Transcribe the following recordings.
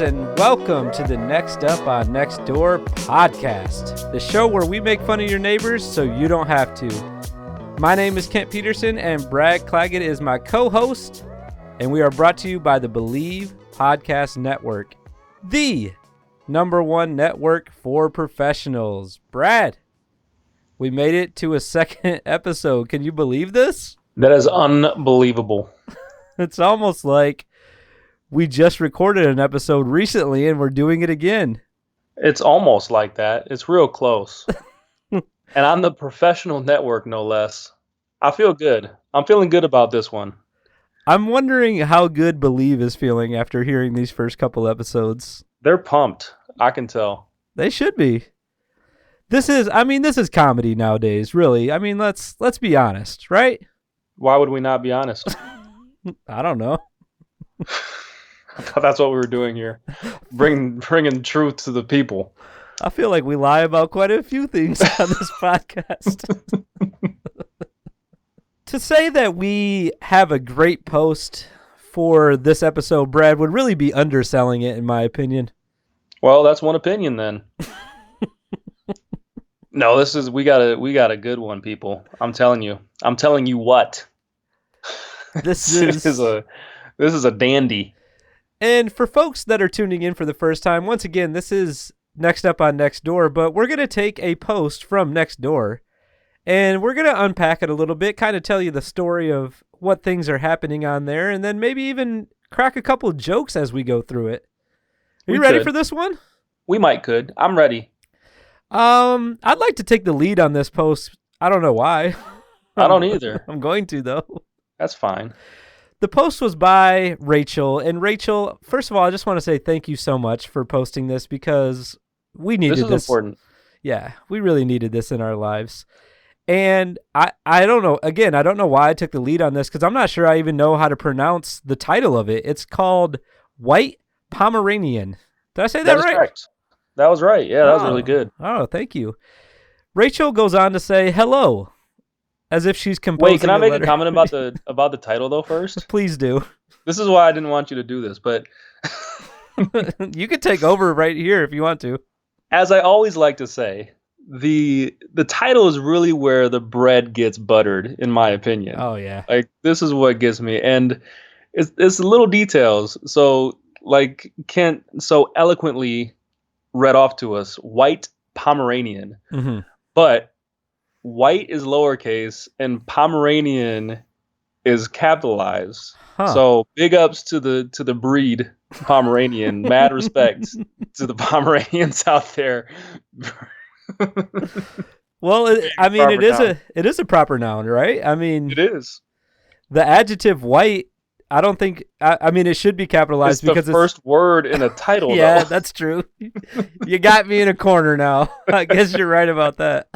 and welcome to the Next Up on Nextdoor podcast, the show where we make fun of your neighbors so you don't have to. My name is Kent Peterson, and Brad Claggett is my co-host, and we are brought to you by the BLEAV Podcast Network, the #1 network for professionals. Brad, we made it to a second episode. Can you believe this? That is unbelievable. It's almost like we just recorded an episode recently and we're doing it again. It's almost like that. It's real close. And on the professional network, no less. I feel good. I'm feeling good about this one. I'm wondering how good BLEAV is feeling after hearing these first couple episodes. They're pumped. I can tell. They should be. This is comedy nowadays, really. I mean, let's be honest, right? Why would we not be honest? I don't know. I thought that's what we were doing here. Bringing truth to the people. I feel like we lie about quite a few things on this podcast. To say that we have a great post for this episode, Brad, would really be underselling it, in my opinion. Well, that's one opinion then. No, we got a good one, people. I'm telling you what. This is a dandy. And for folks that are tuning in for the first time, once again, this is Next Up on Nextdoor, but we're going to take a post from Nextdoor and we're going to unpack it a little bit, kind of tell you the story of what things are happening on there, and then maybe even crack a couple jokes as we go through it. Are you ready for this one? Could. I'm ready. I'd like to take the lead on this post. I don't know why. I don't either. I'm going to, though. That's fine. The post was by Rachel, and Rachel, first of all, I just want to say thank you so much for posting this because we needed this. This is important. Yeah, we really needed this in our lives. And I don't know, again, I don't know why I took the lead on this because I'm not sure I even know how to pronounce the title of it. It's called White Pomeranian. Did I say that right? Correct. That was right. Yeah, that was really good. Oh, thank you. Rachel goes on to say, hello. As if she's composing. Wait, can I make a comment about the title though first? Please do. This is why I didn't want you to do this, but you can take over right here if you want to. As I always like to say, the title is really where the bread gets buttered, in my opinion. Oh yeah. Like this is what gets me, and it's the little details. So like Kent so eloquently read off to us, White Pomeranian, but white is lowercase and Pomeranian is capitalized. So big ups to the breed Pomeranian. Mad respect to the Pomeranians out there. Well, it is a proper noun, right? I mean, it is. The adjective white, I don't think. I mean, it should be capitalized because it's the first word in a title. Yeah, though. That's true. You got me in a corner now. I guess you're right about that.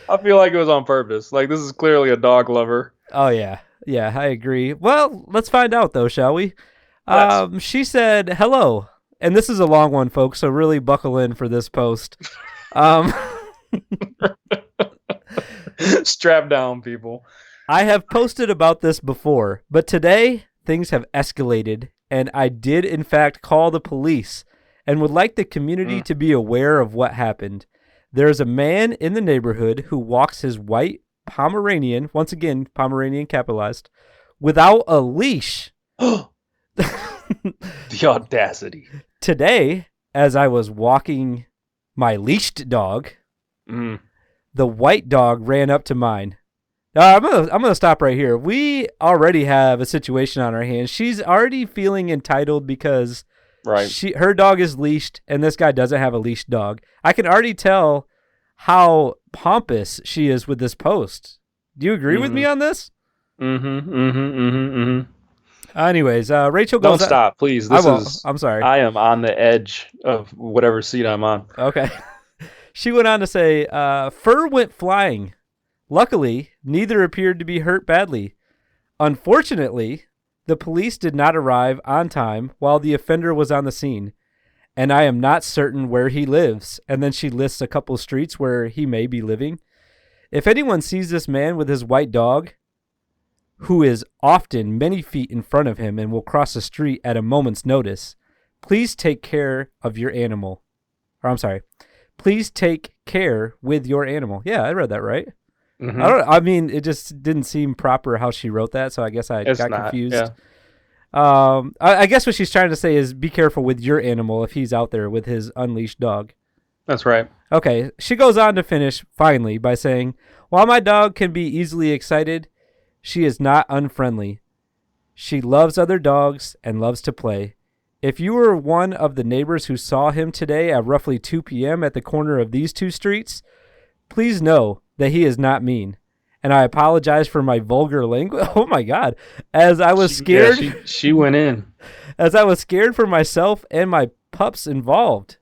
I feel like it was on purpose. Like, this is clearly a dog lover. Oh, yeah. Yeah, I agree. Well, let's find out, though, shall we? She said, hello. And this is a long one, folks, so really buckle in for this post. Strap down, people. I have posted about this before, but today things have escalated, and I did, in fact, call the police and would like the community to be aware of what happened. There is a man in the neighborhood who walks his white Pomeranian, once again, Pomeranian capitalized, without a leash. The audacity. Today, as I was walking my leashed dog, the white dog ran up to mine. I'm gonna stop right here. We already have a situation on our hands. She's already feeling entitled because her dog is leashed, and this guy doesn't have a leashed dog. I can already tell how pompous she is with this post. Do you agree with me on this? Anyways, Rachel goes... Don't stop, please. I'm sorry. I am on the edge of whatever seat I'm on. Okay. She went on to say, fur went flying. Luckily, neither appeared to be hurt badly. Unfortunately, the police did not arrive on time while the offender was on the scene, and I am not certain where he lives. And then she lists a couple streets where he may be living. If anyone sees this man with his white dog, who is often many feet in front of him and will cross the street at a moment's notice, Please take care of your animal. Or I'm sorry. Please take care with your animal. Yeah, I read that right. Mm-hmm. I mean, it just didn't seem proper how she wrote that, so I guess got confused. Yeah. I guess what she's trying to say is be careful with your animal if he's out there with his unleashed dog. That's right. Okay, she goes on to finish, finally, by saying, while my dog can be easily excited, she is not unfriendly. She loves other dogs and loves to play. If you were one of the neighbors who saw him today at roughly 2 p.m. at the corner of these two streets, please know that he is not mean. And I apologize for my vulgar language. Oh, my God. As I was scared. Yeah, she went in. As I was scared for myself and my pups involved.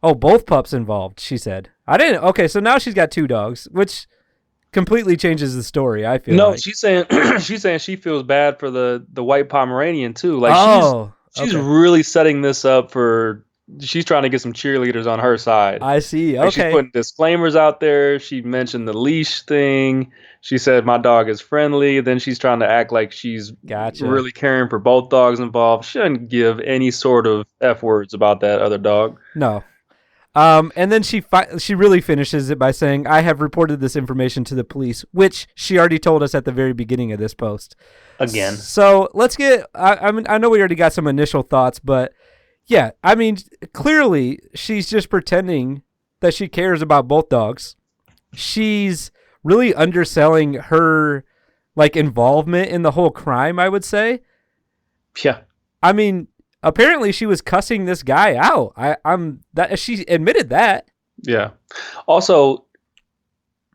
Oh, both pups involved, she said. I didn't. Okay, so now she's got 2 dogs, which completely changes the story, I feel like. She's saying she feels bad for the white Pomeranian, too. Like, she's really setting this up for... She's trying to get some cheerleaders on her side. I see. Okay. Like she's putting disclaimers out there. She mentioned the leash thing. She said, my dog is friendly. Then she's trying to act like she's really caring for both dogs involved. She doesn't give any sort of F words about that other dog. No. And then she really finishes it by saying, I have reported this information to the police, which she already told us at the very beginning of this post. Again. So let's get, I mean, I know we already got some initial thoughts, but yeah, I mean, clearly she's just pretending that she cares about both dogs. She's really underselling her like involvement in the whole crime, I would say. Yeah. I mean, apparently she was cussing this guy out. She admitted that. Yeah. Also,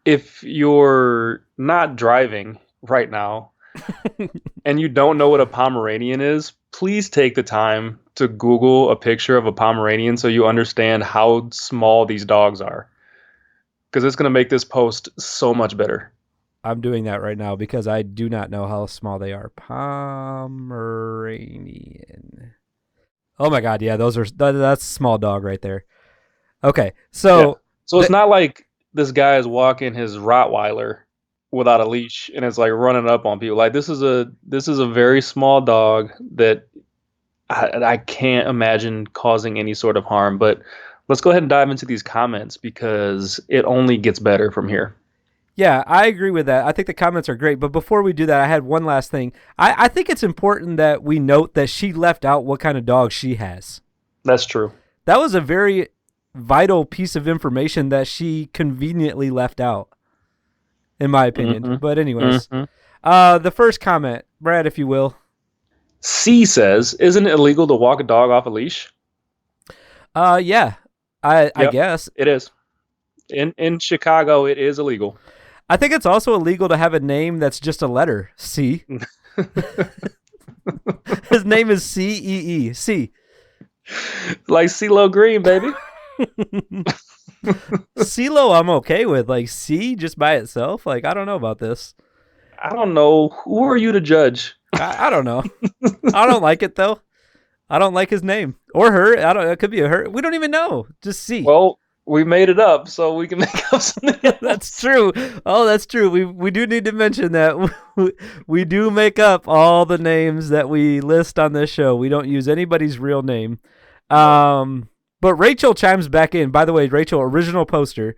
if you're not driving right now and you don't know what a Pomeranian is, please take the time to Google a picture of a Pomeranian so you understand how small these dogs are. Because it's going to make this post so much better. I'm doing that right now because I do not know how small they are. Pomeranian. Oh my God, yeah, that's a small dog right there. Okay, so it's not like this guy is walking his Rottweiler without a leash and it's like running up on people. Like this is a very small dog that I can't imagine causing any sort of harm. But let's go ahead and dive into these comments because it only gets better from here. Yeah, I agree with that. I think the comments are great. But before we do that, I had one last thing. I think it's important that we note that she left out what kind of dog she has. That's true. That was a very vital piece of information that she conveniently left out, in my opinion. Mm-hmm. But anyways, the first comment, Brad, if you will. C says, isn't it illegal to walk a dog off a leash? Yeah, I guess. It is. In Chicago, it is illegal. I think it's also illegal to have a name that's just a letter, C. His name is C-E-E, C. Like CeeLo Green, baby. CeeLo I'm okay with. Like C just by itself, like I don't know about this. I don't know. Who are you to judge? I don't know. I don't like it though. I don't like his name or her. It could be a her. We don't even know. Just C. Well, we made it up, so we can make up something else. That's true. Oh, that's true. We do need to mention that we do make up all the names that we list on this show. We don't use anybody's real name. But Rachel chimes back in. By the way, Rachel, original poster,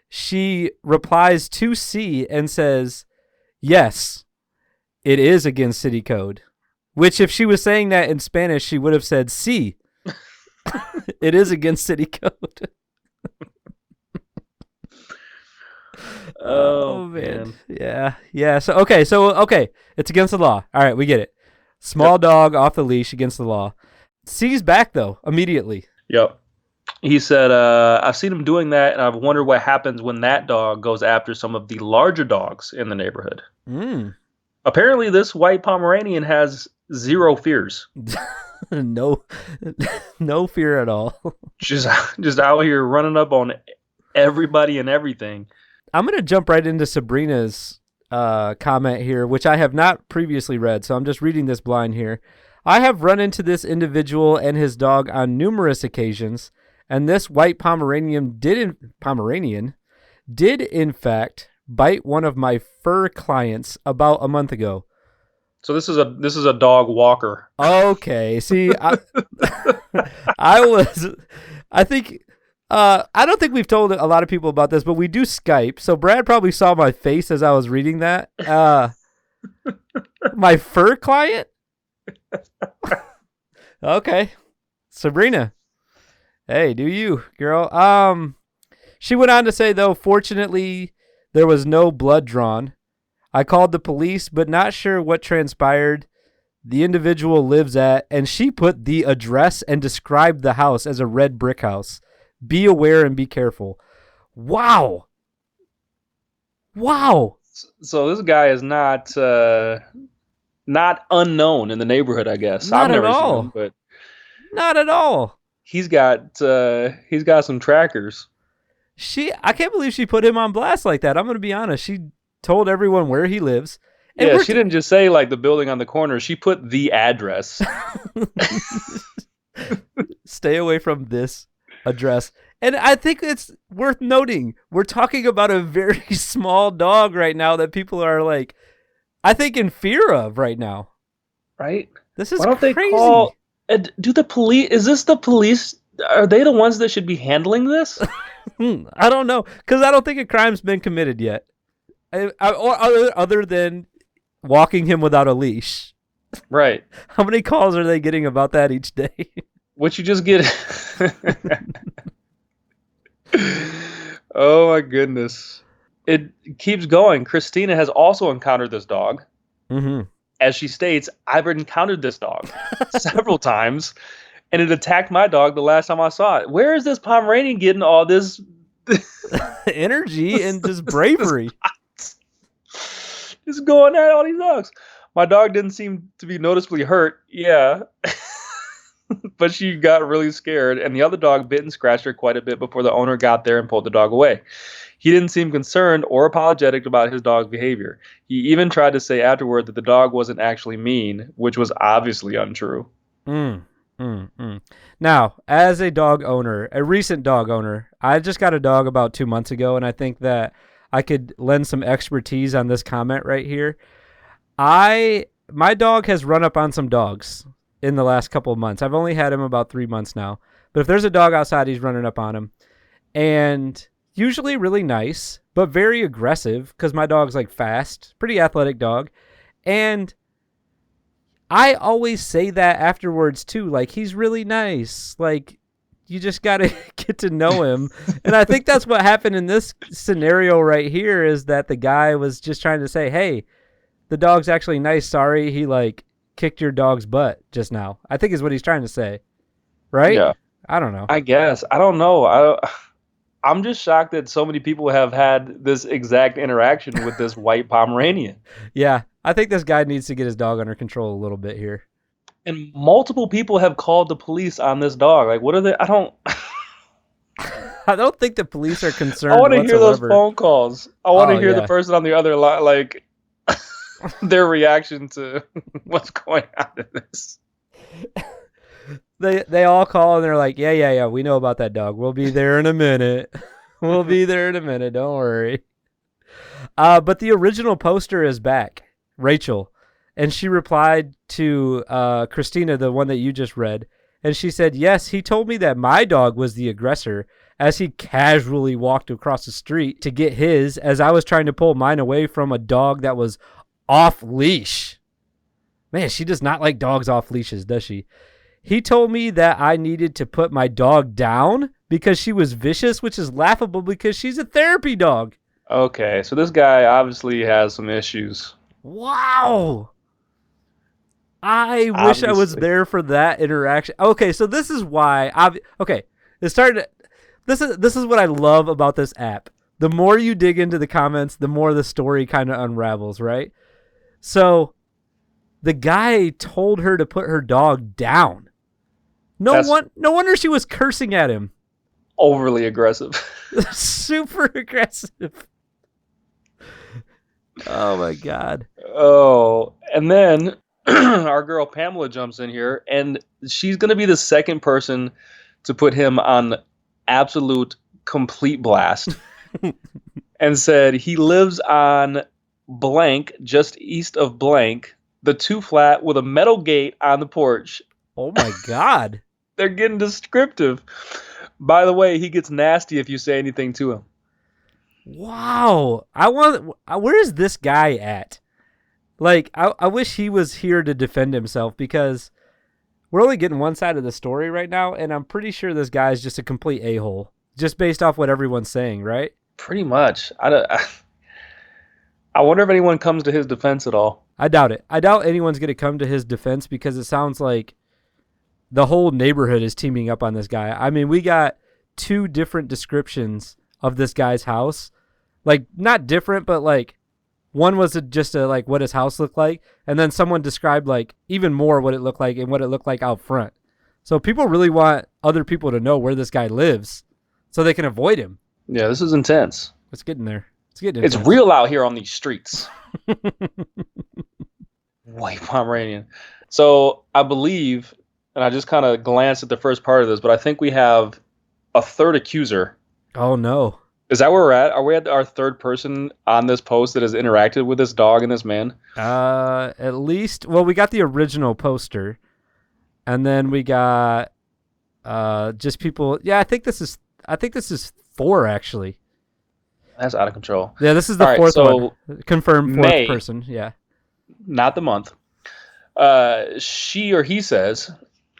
she replies to C and says, yes, it is against city code. Which if she was saying that in Spanish, she would have said C. It is against city code. Oh man. Yeah. So okay. It's against the law. All right, we get it. Small dog off the leash against the law. C's back though immediately. Yep. He said, I've seen him doing that, and I've wondered what happens when that dog goes after some of the larger dogs in the neighborhood. Apparently, this white Pomeranian has zero fears. No fear at all. just out here running up on everybody and everything. I'm going to jump right into Sabrina's comment here, which I have not previously read, so I'm just reading this blind here. I have run into this individual and his dog on numerous occasions, and this white Pomeranian did in fact bite one of my fur clients about a month ago. So this is a dog walker. Okay. See, I think I don't think we've told a lot of people about this, but we do Skype. So Brad probably saw my face as I was reading that. My fur client? Okay. Sabrina. Hey, do you, girl? She went on to say, though, fortunately, there was no blood drawn. I called the police, but not sure what transpired. The individual lives at, and she put the address and described the house as a red brick house. Be aware and be careful. Wow. So this guy is not unknown in the neighborhood, I guess. Not I've never at seen all. him, but Not at all. he's got some trackers. I can't believe she put him on blast like that. I'm going to be honest. She told everyone where he lives. And yeah, she didn't just say like the building on the corner. She put the address. Stay away from this address. And I think it's worth noting, we're talking about a very small dog right now that people are like, I think in fear of right now. Right? This is Why don't crazy. They call? Do the police? Is this the police? Are they the ones that should be handling this? I don't know, because I don't think a crime's been committed yet, or other than walking him without a leash. Right. How many calls are they getting about that each day? What you just get? Oh my goodness! It keeps going. Christina has also encountered this dog. Mm-hmm. As she states, I've encountered this dog several times, and it attacked my dog the last time I saw it. Where is this Pomeranian getting all this energy and just bravery? Just going at all these dogs. My dog didn't seem to be noticeably hurt. Yeah. But she got really scared, and the other dog bit and scratched her quite a bit before the owner got there and pulled the dog away. He didn't seem concerned or apologetic about his dog's behavior. He even tried to say afterward that the dog wasn't actually mean, which was obviously untrue. Now, as a dog owner, a recent dog owner, I just got a dog about 2 months ago, and I think that I could lend some expertise on this comment right here. My dog has run up on some dogs in the last couple of months. I've only had him about 3 months now. But if there's a dog outside, he's running up on him. And usually really nice, but very aggressive because my dog's like fast, pretty athletic dog. And I always say that afterwards too. Like, he's really nice. Like, you just got to get to know him. And I think that's what happened in this scenario right here, is that the guy was just trying to say, hey, the dog's actually nice. Sorry, he like kicked your dog's butt just now, I think is what he's trying to say. Right? Yeah. I don't know. I guess. I don't know. I'm just shocked that so many people have had this exact interaction with this white Pomeranian. Yeah. I think this guy needs to get his dog under control a little bit here. And multiple people have called the police on this dog. Like, what are they? I don't think the police are concerned. I want to hear those phone calls. I want to hear the person on the other line, like, their reaction to what's going on in this. They all call and they're like, yeah, we know about that dog. We'll be there in a minute. Don't worry. But the original poster is back, Rachel, and she replied to Christina, the one that you just read, and she said, yes, he told me that my dog was the aggressor as he casually walked across the street to get his as I was trying to pull mine away from a dog that was off leash. Man, she does not like dogs off leashes, does she? He told me that I needed to put my dog down because she was vicious, which is laughable because she's a therapy dog. Okay, so this guy obviously has some issues. Wow. I wish I was there for that interaction. Okay, so this is why. This is what I love about this app. The more you dig into the comments, the more the story kind of unravels, right? So the guy told her to put her dog down. No wonder she was cursing at him. Overly aggressive. Super aggressive. Oh my God. Oh, and then our girl Pamela jumps in here, and she's going to be the second person to put him on absolute complete blast. And said he lives on blank, just east of blank. the 2-flat with a metal gate on the porch. Oh my God. They're getting descriptive. By the way, he gets nasty if you say anything to him. Wow. Where is this guy at? Like, I wish he was here to defend himself, because we're only getting one side of the story right now, and I'm pretty sure this guy's just a complete a-hole, just based off what everyone's saying, right? Pretty much. I wonder if anyone comes to his defense at all. I doubt it. I doubt anyone's going to come to his defense, because it sounds like the whole neighborhood is teaming up on this guy. I mean, we got 2 different descriptions of this guy's house. Like, not different, but like, one was just like what his house looked like, and then someone described like even more what it looked like and what it looked like out front. So people really want other people to know where this guy lives so they can avoid him. Yeah, this is intense. It's getting there. It's real out here on these streets. White Pomeranian. So I believe, and I just kind of glanced at the first part of this, but I think we have a third accuser. Oh, no. Is that where we're at? Are we at our third person on this post that has interacted with this dog and this man? At least, well, we got the original poster, and then we got just people. Yeah, I think this is 4 actually. That's out of control. Yeah, this is the fourth one. Confirmed fourth person. Yeah, not the month. She or he says,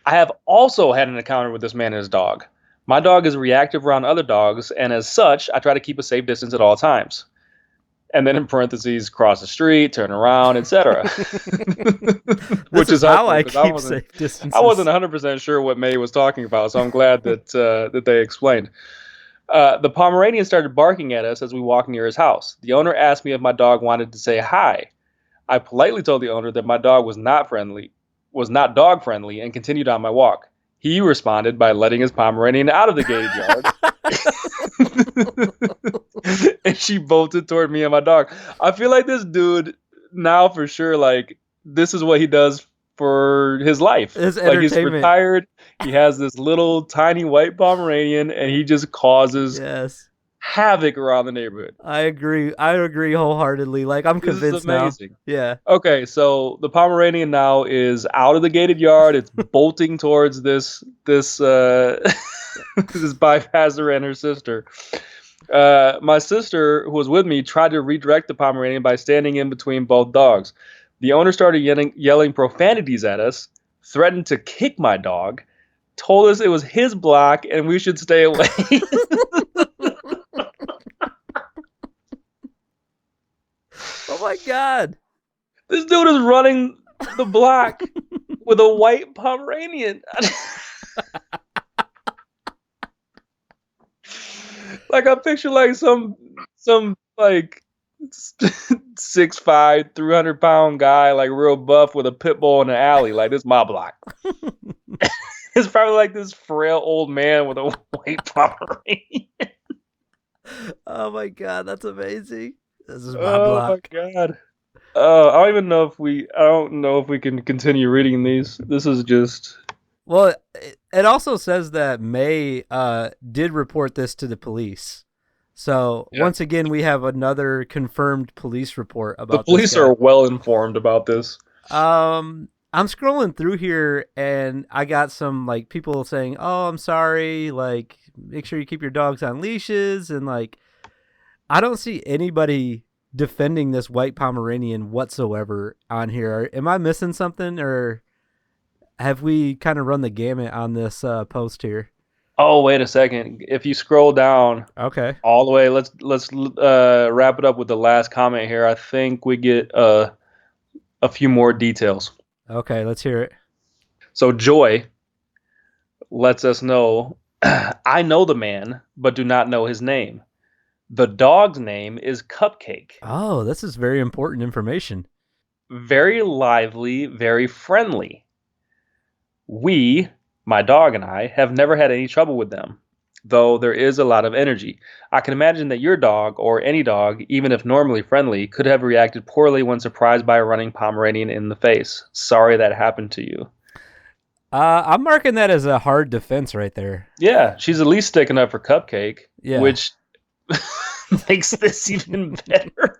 I have also had an encounter with this man and his dog. My dog is reactive around other dogs, and as such, I try to keep a safe distance at all times. And then in parentheses, cross the street, turn around, etc. Which is how I keep safe distances. I wasn't 100% sure what May was talking about, so I'm glad that that they explained. The Pomeranian started barking at us as we walked near his house. The owner asked me if my dog wanted to say hi. I politely told the owner that my dog was not dog friendly, and continued on my walk. He responded by letting his Pomeranian out of the gated yard. And she bolted toward me and my dog. I feel like this dude now for sure, like, this is what he does for his life. His like, he's retired. He has this little tiny white Pomeranian, and he just causes havoc around the neighborhood. I agree wholeheartly. Like, I'm convinced now. Yeah. Okay, so the Pomeranian now is out of the gated yard. It's bolting towards this this bypasser and her sister. My sister, who was with me, tried to redirect the Pomeranian by standing in between both dogs. The owner started yelling profanities at us, threatened to kick my dog, told us it was his block and we should stay away. Oh my God. This dude is running the block with a white Pomeranian. Like, I picture like some like 6'5", 300-pound guy, like real buff with a pit bull in the alley. Like, this is my block. It's probably like this frail old man with a white Pomeranian. Oh my God, that's amazing. This is my block. Oh my God. I don't know if we can continue reading these. This is just. Well, it also says that May did report this to the police. So once again, we have another confirmed police report about the police are well informed about this. I'm scrolling through here and I got some like people saying, "Oh, I'm sorry. Like, make sure you keep your dogs on leashes," and like, I don't see anybody defending this white Pomeranian whatsoever on here. Am I missing something, or have we kind of run the gamut on this post here? Oh, wait a second. If you scroll down, all the way, let's wrap it up with the last comment here. I think we get a few more details. Okay, let's hear it. So Joy lets us know, I know the man, but do not know his name. The dog's name is Cupcake. Oh, this is very important information. Very lively, very friendly. We, my dog and I, have never had any trouble with them, though there is a lot of energy. I can imagine that your dog, or any dog, even if normally friendly, could have reacted poorly when surprised by a running Pomeranian in the face. Sorry that happened to you. I'm marking that as a hard defense right there. Yeah, she's at least sticking up for Cupcake, which makes this even better.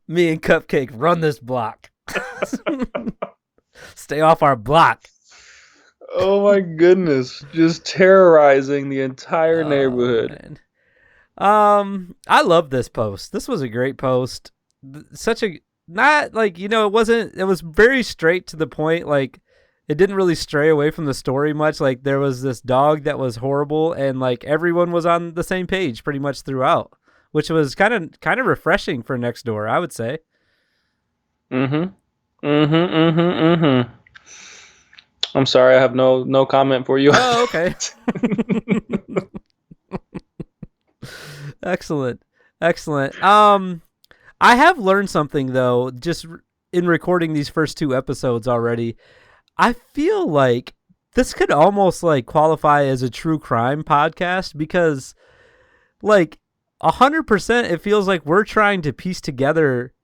Me and Cupcake run this block. Stay off our block. Oh my goodness. Just terrorizing the entire neighborhood. Man. I love this post. This was a great post. Such a, not like, it was very straight to the point. Like, it didn't really stray away from the story much. Like, there was this dog that was horrible, and like everyone was on the same page pretty much throughout, which was kind of refreshing for Nextdoor, I would say. I'm sorry, I have no comment for you. Oh, okay. Excellent. I have learned something though, just in recording these first 2 episodes already. I feel like this could almost like qualify as a true crime podcast, because like 100% it feels like we're trying to piece together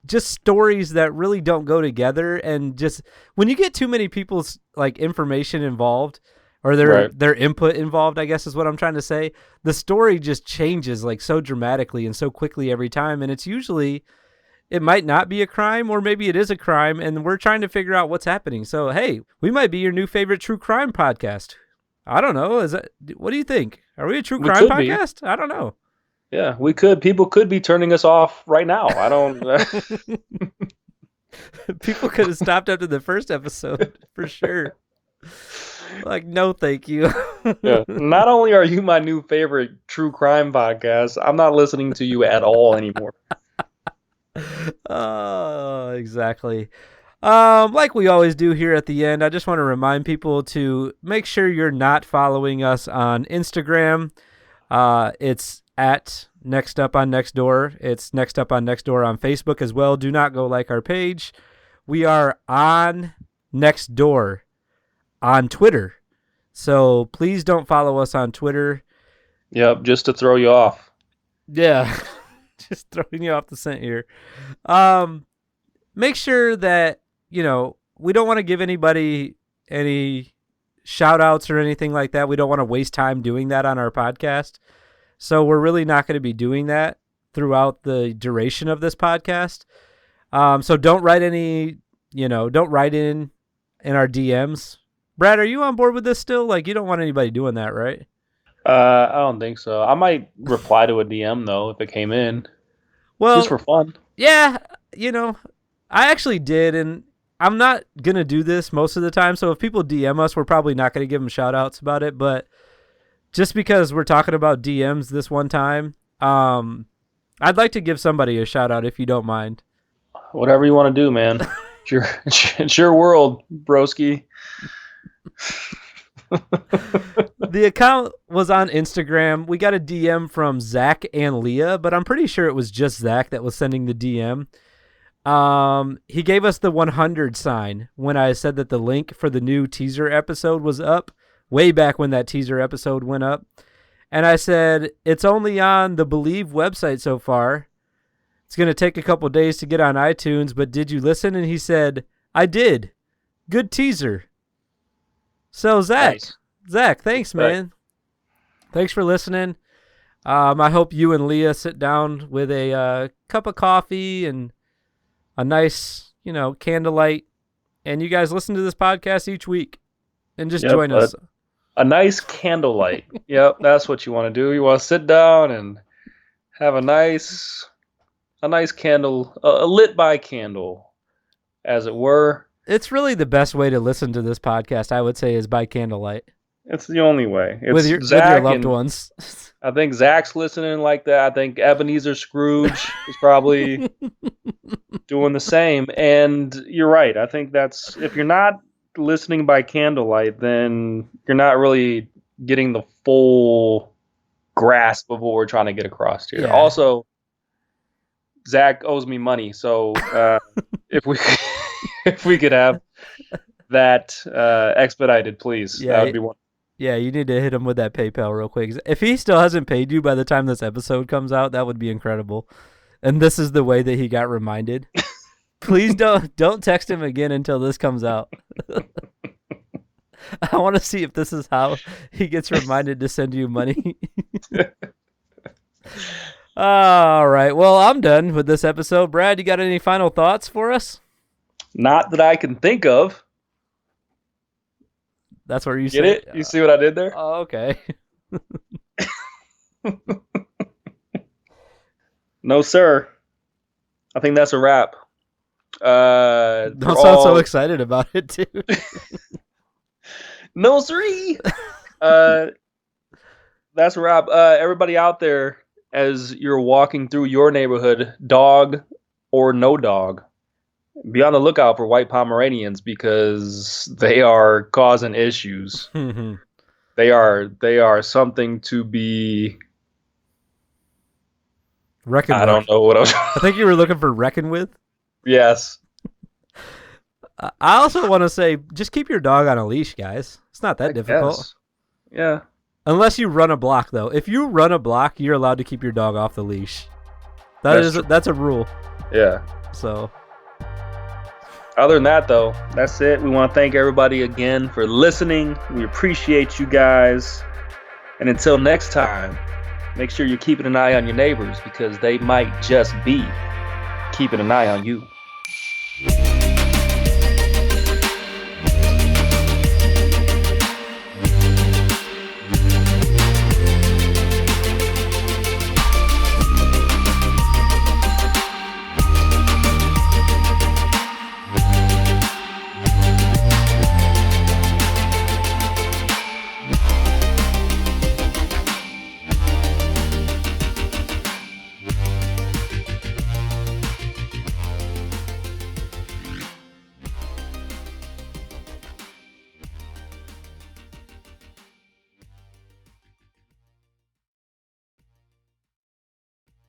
just stories that really don't go together, and just when you get too many people's like information involved, or their input involved, I guess is what I'm trying to say, the story just changes like so dramatically and so quickly every time, and it's usually, it might not be a crime, or maybe it is a crime, and we're trying to figure out what's happening. So hey, we might be your new favorite true crime podcast. I don't know. What do you think? Are we a true crime podcast? I don't know. Yeah, we could. People could be turning us off right now. I don't. People could have stopped after the first episode for sure. Like, no, thank you. Yeah. Not only are you my new favorite true crime podcast, I'm not listening to you at all anymore. Oh, exactly. Like we always do here at the end, I just want to remind people to make sure you're not following us on Instagram. It's at Next Up on Nextdoor. It's Next Up on Nextdoor on Facebook as well. Do not go like our page. We are on Nextdoor on Twitter. So please don't follow us on Twitter. Yep, just to throw you off. Yeah, just throwing you off the scent here. Make sure that, we don't want to give anybody any shout outs or anything like that. We don't want to waste time doing that on our podcast. So we're really not going to be doing that throughout the duration of this podcast. So don't write in our DMs. Brad, are you on board with this still? Like, you don't want anybody doing that, right? I don't think so. I might reply to a DM though if it came in. Well, just for fun. Yeah, I actually did, and I'm not going to do this most of the time. So if people DM us, we're probably not going to give them shout outs about it, but just because we're talking about DMs this one time, I'd like to give somebody a shout out if you don't mind. Whatever you want to do, man. It's your world, broski. The account was on Instagram. We got a DM from Zach and Leah, but I'm pretty sure it was just Zach that was sending the DM. He gave us the 100 sign when I said that the link for the new teaser episode was up. Way back when that teaser episode went up. And I said, it's only on the BLEAV website so far. It's going to take a couple days to get on iTunes, but did you listen? And he said, I did. Good teaser. So Zach, thanks, man. Thanks for listening. I hope you and Leah sit down with a cup of coffee and a nice, candlelight, and you guys listen to this podcast each week and just join us. A nice candlelight. Yep, that's what you want to do. You want to sit down and have a nice candle, a lit by candle, as it were. It's really the best way to listen to this podcast, I would say, is by candlelight. It's the only way. It's with your loved ones. I think Zach's listening like that. I think Ebenezer Scrooge is probably doing the same. And you're right. I think that's, if you're not listening by candlelight, then you're not really getting the full grasp of what we're trying to get across here. Yeah. Also, Zach owes me money, so if we could have that expedited, please, that would be wonderful. Yeah, you need to hit him with that PayPal real quick. If he still hasn't paid you by the time this episode comes out, that would be incredible. And this is the way that he got reminded. Please don't text him again until this comes out. I want to see if this is how he gets reminded to send you money. All right. Well, I'm done with this episode. Brad, you got any final thoughts for us? Not that I can think of. That's what you Get say? it? You see what I did there? Oh, okay. No, sir. I think that's a wrap. Don't sound so excited about it, dude. No, siree. That's a wrap. Everybody out there, as you're walking through your neighborhood, dog or no dog, be on the lookout for white Pomeranians because they are causing issues. They are something to be reckoned with. I don't know what else. I think you were looking for reckon with. Yes. I also want to say, just keep your dog on a leash, guys. It's not that difficult. Guess. Yeah. Unless you run a block, though. If you run a block, you're allowed to keep your dog off the leash. That's a rule. Yeah. So. Other than that, though, that's it. We want to thank everybody again for listening. We appreciate you guys. And until next time, make sure you're keeping an eye on your neighbors because they might just be keeping an eye on you.